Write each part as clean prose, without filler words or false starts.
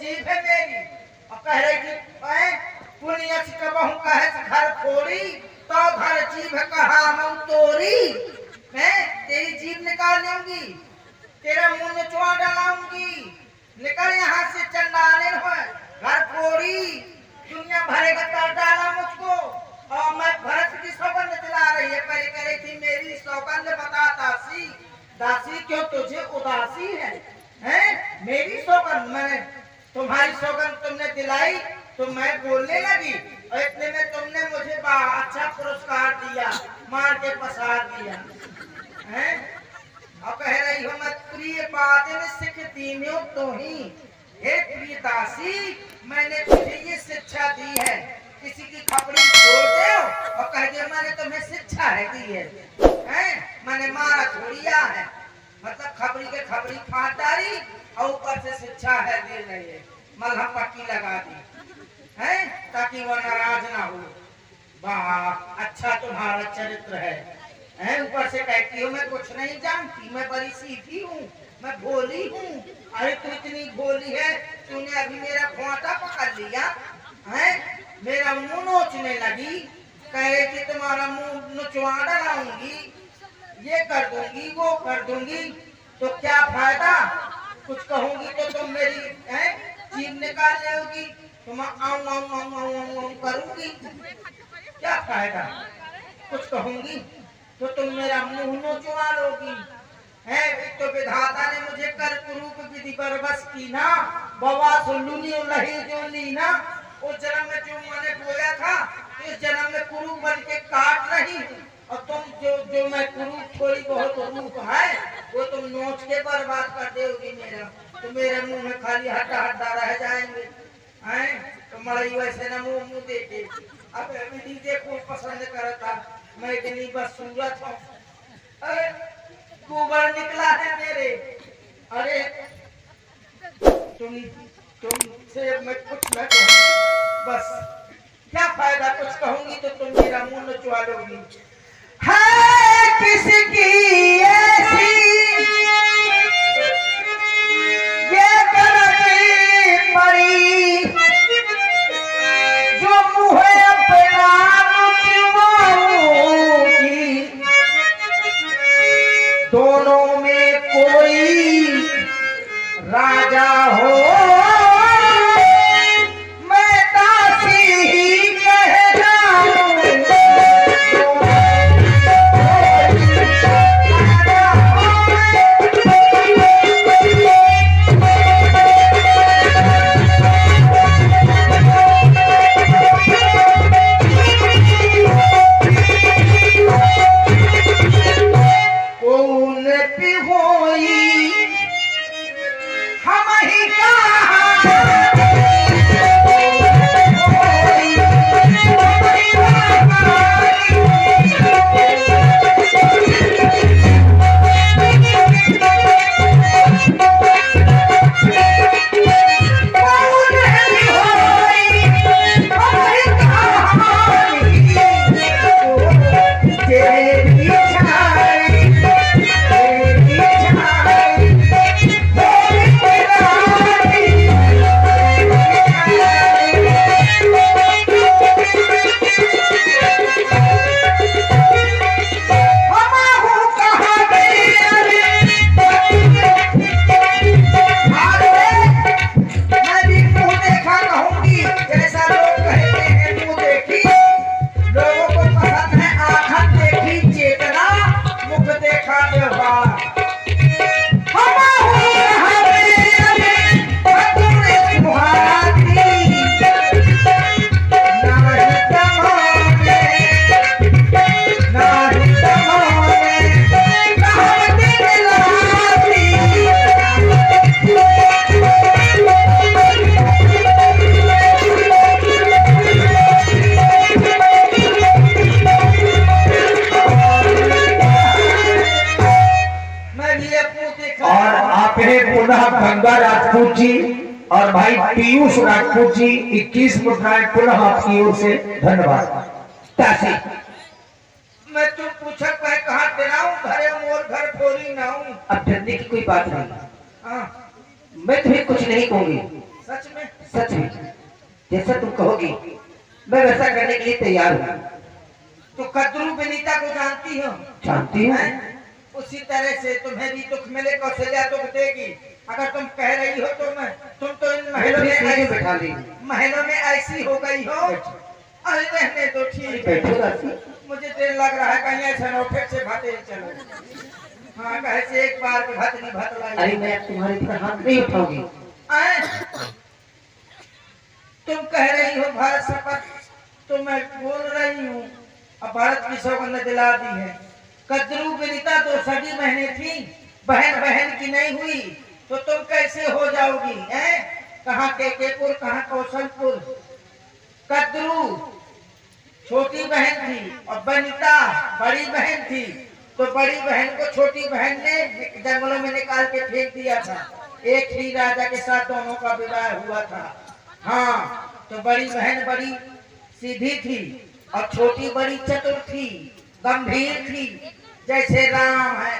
जीभ है मेरी और कह रही थी पुनिया कबहू कहे घर फोड़ी तो घर जीभ कहा मऊ तोरी। मैं तेरी जीभ निकाल लूंगी, तेरा मुंह निचवा डालाऊंगी, निकल यहाँ से चंडाले हो घर फोड़ी। दुनिया भरेगा तर डाला मुझको और मैं भरत की सौगंध दिला रही है। पहले कह रही थी मेरी सौगंध बता दासी, दासी क्यों तुझे उदासी है? हैं मेरी सौगंध मैंने तुम्हारी सौगंध तुमने दिलाई तो मैं बोलने लगी और इतने में तुमने मुझे अच्छा पुरस्कार दिया, मार के पसार दिया हैं। और कह रही हो मैं प्रिय बातें सिख दीन्यो तो ही। हे प्रिय दासी मैंने तुझे ये शिक्षा दी है, किसी की खपड़ी छोड़ दो और कह दे मैंने तुम्हें शिक्षा है दी है, मैंने मारा थोड़िया है, मतलब खबरी के खबरी फाट डाली और ऊपर से शिक्षा है दे रही है, मलहम पट्टी लगा दी है ताकि वो नाराज ना हो। वाह अच्छा तुम्हारा चरित्र है। ऊपर से कहती हो मैं कुछ नहीं जानती, मैं बड़ी सीधी हूँ, मैं भोली हूँ। अरे तू इतनी भोली है, तूने अभी मेरा खोटा पकड़ लिया है, मेरा मुंह नोचने लगी, कह रही कि तुम्हारा मुंह नुचवा डालाऊंगी, ये कर दूंगी वो कर दूंगी, तो क्या फायदा? कुछ कहूंगी तो तुम मेरी जीभ निकाल लोगी, तुम आऊं करूंगी, क्या फायदा? कुछ कहूंगी तो तुम मेरा मुंह नोचवा लोगी। एक तो विधाता ने मुझे कर कुरूप विधि बरबस की ना, बवा सुलूनी नहीं जो ली ना। उस जन्म में जो मैंने बोया था इस जन्म में कुरूप बन के काट रही, और तुम जो मैं कुरूप थोड़ी बहुत रूप है वो तुम नोच के बर्बाद कर दोगी मेरा, तो मेरे मुंह में खाली हड्डा हड्डा रह जाएंगे हैं। तो मड़ई वैसे न मुंह देखे। अब विधि देखो पसंद करता, मैं इतनी बस सूरत हूँ, अरे कुबर निकला है मेरे। अरे तुमसे मैं कुछ न कहूँगी, बस क्या फायदा? कुछ कहूंगी तो तुम मेरा मुंह नचवा लोगी। है किसकी ऐसी ये करनी पड़ी जो मुँह अपना नुचवाऊंगी, दोनों में कोई राजा हो गंगा राजपूत जी और भाई पीयूष राजपूत जी 21 मुद्राएं पुनः आपकी ओर से धन्यवाद। तासी मैं तो पूछा मैं कहाँ दिलाऊं, घरे मोर घर फोरी ना हूँ। अब डरने की कोई बात नहीं, मैं तुम्हें कुछ नहीं कहूंगी। सच में? सच में जैसा तुम कहोगी मैं वैसा करने के लिए तैयार हूँ। तो कद्रू विनीता को जानती हो? जानती हूँ। उसी तरह से तुम्हें भी दुख मिले, कौशल्या दुख देगी। अगर तुम कह रही हो तो तुम तो इन महलों में ऐसी हो गई हो। अरे रहने दो, ठीक है। मुझे देर लग रहा है, कहीं ऐसा न हो फिर से भाते चलो। हाँ, कैसे एक बार की भतनी भतलाई। अरे मैं तुम्हारे पर हाथ नहीं उठाऊंगी। तुम कह रही हो भारत शपथ, तो मैं बोल रही हूँ। अब भारत की सौगंध दिला दी है। कद्रू विनीता तो सगी बहनें थी, बहन बहन की नहीं हुई, तो तुम कैसे हो जाओगी? कहाँ केकेपुर, कहाँ कौशलपुर। कद्रू छोटी बहन थी और वनिता बड़ी बहन थी, तो बड़ी बहन को छोटी बहन ने जंगलों में निकाल के फेंक दिया था। एक ही राजा के साथ दोनों का विवाह हुआ था। हाँ, तो बड़ी बहन बड़ी सीधी थी और छोटी बड़ी चतुर थी, गंभीर थी। जैसे राम है,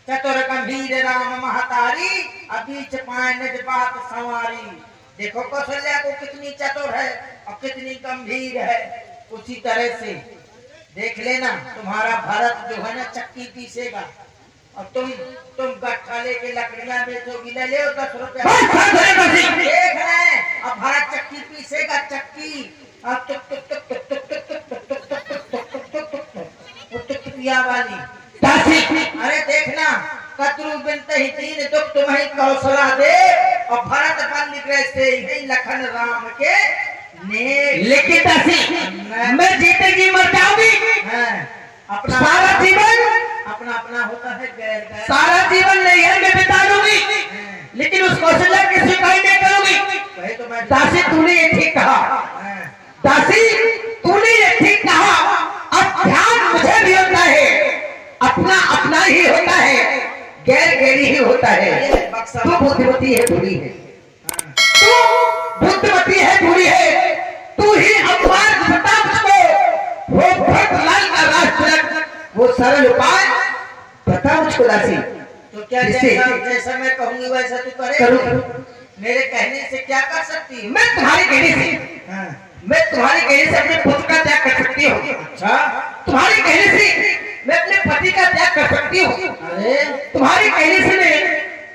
चतुर गंभीर राम महतारी, बीच पाए निज बात संवारी। देखो कौशल्या को कितनी चतुर है और कितनी गंभीर है। उसी तरह से देख लेना, तुम्हारा भारत जो है ना चक्की पीसेगा और तुम गट्ठा लेके लकड़ियां बेचोगी। ले ले 10 रुपया। देख रहे, अब भारत चक्की पीसेगा, चक्की। अब तुक तुक तुक तुक तुक तुक तुक तुक तुक तुक तुक तुक तुक तुक तुक तुकिया वाली। अरे देखना, कद्रू बिनते ही दीन दुख तुम्हें कौशला दे और भरत बन निकले से ही लखन राम के ने। लेकिन दासी मैं जीते जी मर जाऊंगी। अपना सारा जीवन अपना अपना होता है, गैर गैर। सारा जीवन नैहर में बिता लूंगी, लेकिन उस कौशल्या की स्वीकार नहीं करूंगी। तो मैं दासी तूने ये ठीक कहा, दासी तूने ये ठीक कहा। अब ध्यान मुझे भी होता है, अपना अपना ही होता है, गैर गैरी ही होता है। तू बुद्धिमती है, बुरी है। तू बुद्धिमती है, बुरी है। तू ही अपमान बता मुझको, वो भक्तलाल का राष्ट्र, वो सरल उपाय बता मुझको दासी। तो क्या जैसा मैं कहूंगी वैसा तू करेगा? मेरे कहने से क्या कर सकती है? मैं तुम्हारे कहने से मैं तुम्हारे कहने से अपने पुत्र का त्याग कर सकती हूँ। अच्छा, तुम्हारे कहने से मैं अपने पति का त्याग कर सकती हूँ। अरे तुम्हारे कहने से मैं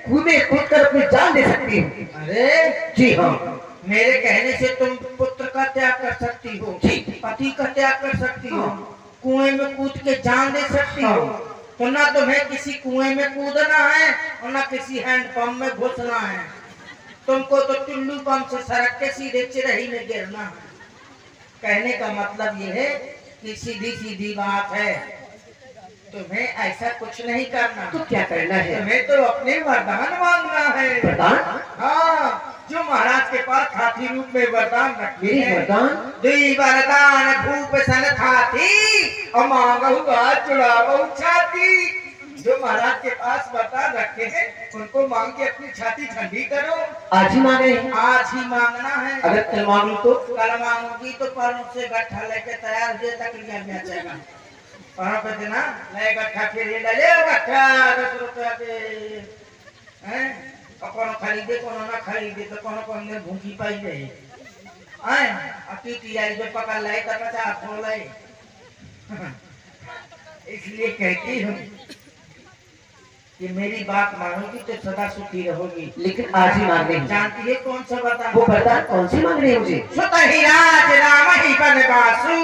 कूदे कूद कर अपनी जान दे सकती हूँ। अरे जी हाँ, मेरे कहने से तुम पुत्र का त्याग कर सकती हो, जी। पति का त्याग कर सकती हो, हाँ। कुएं में कूद के जान दे सकती हो। तो ना तुम्हें किसी कुएं में कूदना है और ना किसी हैंडपंप में घुसना है। तुमको तो टुल्लू पंप से सरक के सीधे चिरही में गिरना है। कहने का मतलब ये है कि सीधी सीधी बात है, तुम्हें ऐसा कुछ नहीं करना। तो क्या करना है? तुम्हें तो अपने वरदान मांगना है। वरदान? हाँ, जो महाराज के पास हाथी रूप में वरदान रखे हैं। वरदान? दुई वरदान भूप सन हाथी और मांगहुआ चुड़ावहु छाती। जो महाराज के पास वरदान रखे हैं उनको मांग के अपनी छाती ठंडी करो। आज ही मांगे? आज ही मांगना है। अगर कल मांगू तो? कल मांगोगी तो परसों से गट्ठा लेके तैयार हो लकड़ियां बेचेगा। वहाँ पे देना नए गट्ठा फिर ये ले ले गट्ठा 10 रुपया के। कोनो खरीदे कोनो ना खरीदे तो कोनो को अंदर भूखी पाई जाए। अकीटी आई जो पकड़ लाए तो 50 फोड़ लाए। इसलिए कहती हूँ कि मेरी बात मानोगी तो सदा सुखी रहोगी। लेकिन आज ही मांगने हैं। जानती है कौन सा वरदान? वो वरदान कौन सी मांग रही है मुझे? सुत ही राज राम ही बनवासु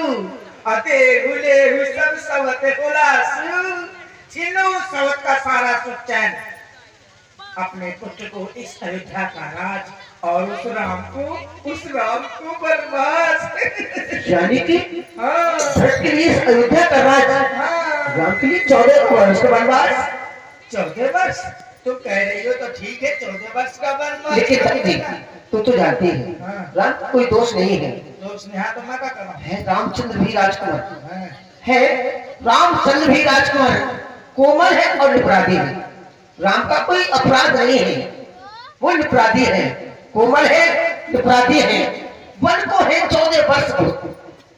अते हुले हुसब सवते हुलासु। छीनो सवत का सारा सुख चैन, अपने पुत्र को इस अयोध्या का राज और उस राम को बनवास। यानी कि भरत के लिए इस अयोध्या का राज, राम के लिए 14 वर्ष का वनवास। 14 वर्ष तुम कह रही हो तो ठीक है, 14 वर्ष का वनवास। लेकिन तू तो जानती है राम का कोई दोष नहीं है। दोष नहीं तो मैं क्या करूं? है रामचंद्र भी राजकुमार है, रामचंद्र भी राजकुमार कोमल है और निपराधी है। राम का कोई अपराध नहीं है, वो निपराधी है, कोमल है, निपराधी है। वन को है 14 वर्ष।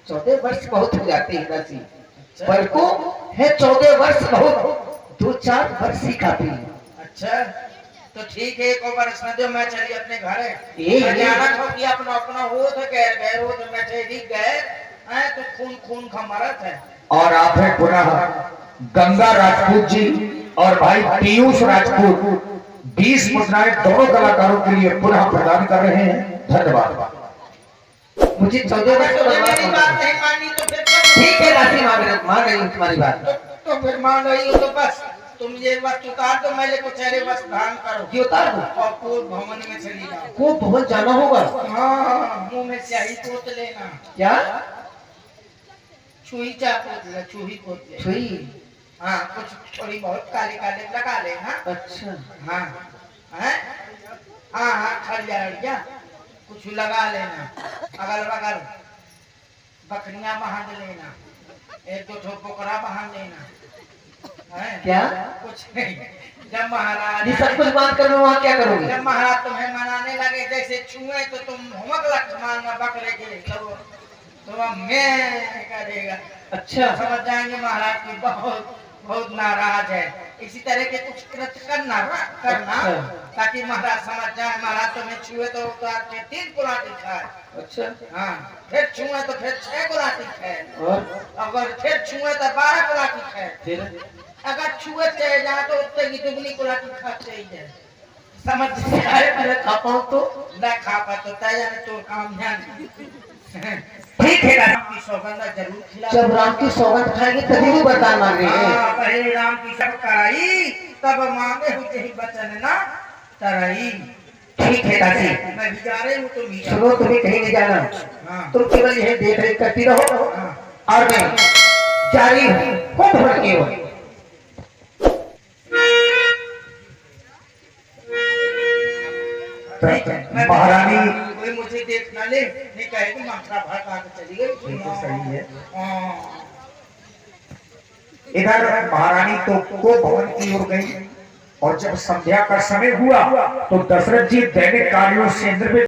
14 वर्ष बहुत हो जाते हैं दासी। वन को है 14 वर्ष बहुत, 2-4 वर्ष ही काफी है। अच्छा, तो ठीक है, एक बरस में दो, मैं चली अपने घर है। ये- जानत हो कि अपना अपना हो तो गैर गैर हो तो मैं ठहरी गैर है तो खून खून का मरत है। और आप हैं पुनः गंगा राजपूत जी और भाई पीयूष राजपूत 20 मुद्राएं दोनों कलाकारों के लिए पुनः प्रदान कर रहे हैं। धन्यवाद। मुझे 14 अगर वर्ष का तुमने मेरी बात बनवास नहीं मानी तो फिर क्या? ठीक है राशि मान रही हूँ तुम्हारी बात। तो फिर मान रही हो तो बस तुम ये वस्तु उतार दो, मैं लेको चेहरे वस्त्र धारण करो क्यों उतार दूं? और पूर्व भवन में चली जाओ। वो भवन जाना होगा। हाँ, मुंह में स्याही पोत लेना, क्या छुई चा पोत ले, छुई पोत ले। छुई? हाँ, कुछ थोड़ी बहुत काले काले लगा लेना। अच्छा हाँ हैं? हाँ हाँ, खड़िया कुछ लगा लेना, अगल बगल बकरियां बांध लेना, एक दो ठो बोकरा बांध लेना है। क्या? कुछ नहीं, जब महाराज ये सब कुछ बात कर लो, वहाँ क्या करोगे? जब महाराज तुम्हें मनाने लगे, जैसे छुए तो तुम हुमक लक्ष्मण में बकरे के तो मैं करेगा। अच्छा समझ जाएंगे महाराज की बहुत बहुत नाराज है। इसी तरह के कुछ कृत्य करना अच्छा। ताकि महाराज समझ जाए, महाराज तुम्हें छुए तो उतार के 3 कुलाटी खाए। अच्छा हाँ, फिर छुए तो फिर 6 कुलाटी खाए, और अगर फिर छुए तो 12 कुलाटी खाए, फिर अगर छुए चले जाए तो उससे की दुगनी कुलाटी खाते ही जाए। समझ अरे मैं खा पाऊँ तो न खा पा तो तैयार तो काम ध्यान। ठीक है। राम की सौगंध जरूर खिला। जब राम की सौगंध खाएंगे तभी वो वरदान मांगेंगे। हाँ, पहले राम की सब कराई तब मांगे हुए ही वचन ना तराई। ठीक है दासी, मैं भी जा रही हूँ, तुम भी जाओ। सुनो तुम्हें कहीं नहीं जाना, हाँ तुम केवल यही देख रेख करती रहो हाँ। और मैं जा रही हूँ खूब भड़की हो। महारानी कोई मुझे देख ना ले, नहीं कहेगी मंत्रा भड़का के चली गई। बिल्कुल सही है। हाँ। इधर महारानी तो को भवन की ओर गई और जब संध्या का समय हुआ तो दशरथ जी दैनिक कार्यों से